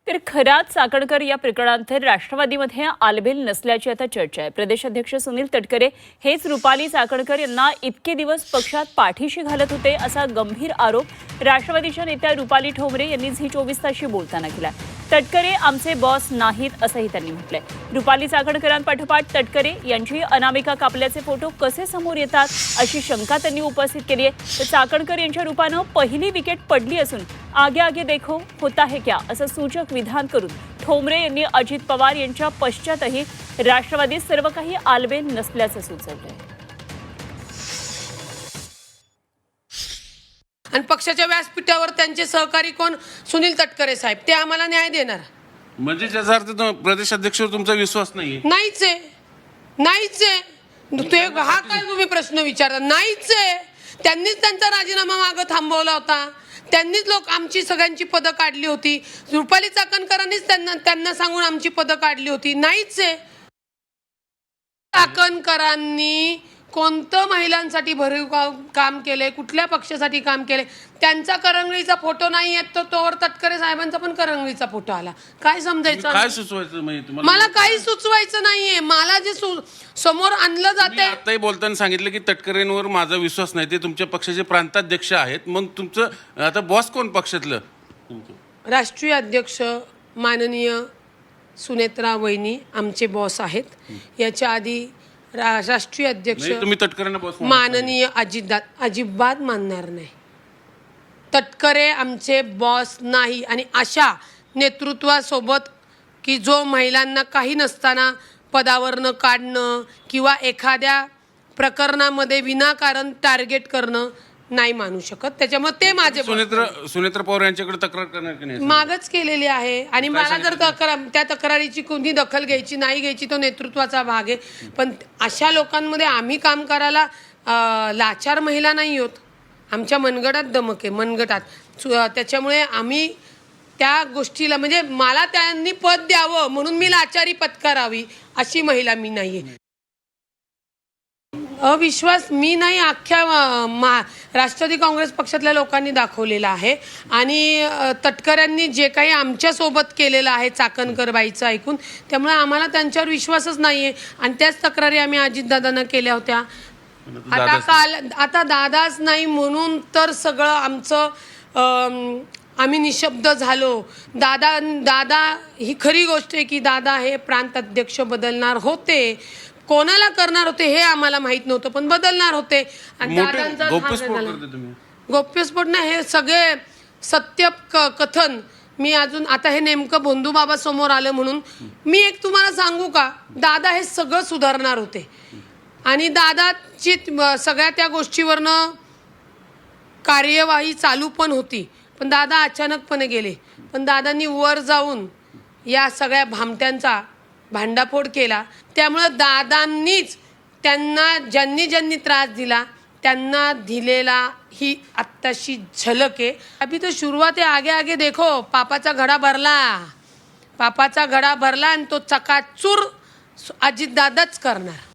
तर खरात चाकणकर या प्रकरणानंतर राष्ट्रवादीमध्ये आलबेल नसल्याची आता चर्चा आहे। प्रदेशाध्यक्ष सुनील तटकरे हेच रुपाली चाकणकर यांना इतके दिवस पक्षात पाठीशी घालत होते असा गंभीर आरोप राष्ट्रवादीच्या नेत्या रुपाली ठोंबरे यांनी झी 24 तासशी बोलताना केला। तटकरे आमचे बॉस नाहीत असंही त्यांनी म्हटलंय। रुपाली चाकणकरांपाठोपाठ तटकरे यांची अनामिका कापल्याचे फोटो कसे समोर येतात अशी शंका त्यांनी उपस्थित केली आहे। तर चाकणकर यांच्या रूपानं पहिली विकेट पडली असून आगे आगे देखो होता है क्या असं सूचक विधान करून ठोंबरे यांनी अजित पवार यांच्या पश्चातही राष्ट्रवादीत सर्व काही आलबेल नसल्याचं सुचवलंय। आणि पक्षाच्या व्यासपीठावर त्यांचे सहकारी कोण सुनील तटकरे साहेब ते आम्हाला न्याय देणार म्हणजे ज्याचा अर्थ प्रदेशाध्यक्षावर तुमचा विश्वास नाहीये? नाहीच आहे ते हा काय तुम्ही प्रश्न विचारता? नाहीच आहे। त्यांनीच त्यांचा राजीनामा मागे थांबवला होता, त्यांनीच आमची सगळ्यांची पदं काढली होती। रुपाली चाकणकरांनीच त्यांना सांगून आमची पदं काढली होती। नाहीच आहे। चाकणकरांनी कोणतं महिलांसाठी भरीव काम केले, कुठल्या पक्षासाठी काम केले, त्यांचा करंगळीचा फोटो नाही येत तो तोवर तटकरे साहेबांचा पण करंगळीचा फोटो आला। काय समजायचं? काय सुचवायचं म्हणजे तुम्हाला? मला काही सुचवायचं नाहीये। मला जे समोर आणलं जाते, आताही बोलताना सांगितलं की तटकरेंवर माझा विश्वास नाही, ते तुमच्या पक्षाचे प्रांताध्यक्ष आहेत। मग तुमचं आता बॉस कोण पक्षातलं? राष्ट्रीय अध्यक्ष माननीय सुनेत्रा वहिनी आमचे बॉस आहेत। याच्या आधी राष्ट्रीय अध्यक्ष तुम्ही तटकरेंना बॉस माननीय अजिबात मानणार नाही। तटकरे आमचे बॉस नाही। आणि अशा नेतृत्वासोबत की जो महिलांना काही नसताना पदावरनं काढणं किंवा एखाद्या प्रकरणामध्ये विनाकारण टार्गेट करणं नाही मानू शकत। त्याच्यामुळे ते माझे सुनेत्रा पवार यांच्याकडे तक्रार करणार की नाही? मागच केलेली आहे। आणि मला जर त्या तक्रारीची कोणी दखल घ्यायची नाही घ्यायची तो नेतृत्वाचा भाग आहे। पण अशा लोकांमध्ये आम्ही काम करायला लाचार महिला नाही होत। आमच्या मनगटात दमक आहे, मनगटात। त्याच्यामुळे आम्ही त्या गोष्टीला म्हणजे मला त्यांनी पद द्यावं म्हणून मी लाचारी पत्करावी अशी महिला मी नाही आहे। अविश्वास मी नाही, अख्ख्या राष्ट्रवादी काँग्रेस पक्षातल्या लोकांनी दाखवलेला आहे। आणि तटकऱ्यांनी जे काही आमच्यासोबत केलेलं आहे चाकणकर बाईचं ऐकून, त्यामुळे आम्हाला त्यांच्यावर विश्वासच नाही आहे। आणि त्याच तक्रारी आम्ही अजितदादांना केल्या होत्या। आता दादाच नाही म्हणून तर सगळं आमचं आम्ही निशब्द झालो। दादा ही खरी गोष्ट आहे की दादा हे प्रांत अध्यक्ष बदलणार होते, कोणाला करणार होते हे आम्हाला माहित नव्हतं, पण बदलणार होते। आणि दादांचा गोप्यस्फोट नाही, हे सगळे सत्य कथन मी अजून आता हे नेमकं भोंदू बाबा समोर आलं म्हणून मी एक तुम्हाला सांगू का, दादा हे सगळं सुधारणार होते। आणि दादाची सगळ्या त्या गोष्टीवरनं कार्यवाही चालू पण होती, पण दादा अचानकपणे गेले। पण दादांनी वर जाऊन या सगळ्या भामट्यांचा भांडाफोड केला। त्यामुळे दादांनीच त्यांना ज्यांनी त्रास दिला त्यांना दिलेला ही आत्ताशी झलक आहे। अभी तो शुरुआत है, आगे आगे देखो। पापाचा घडा भरला आणि तो चकाचूर अजितदादाच करणार।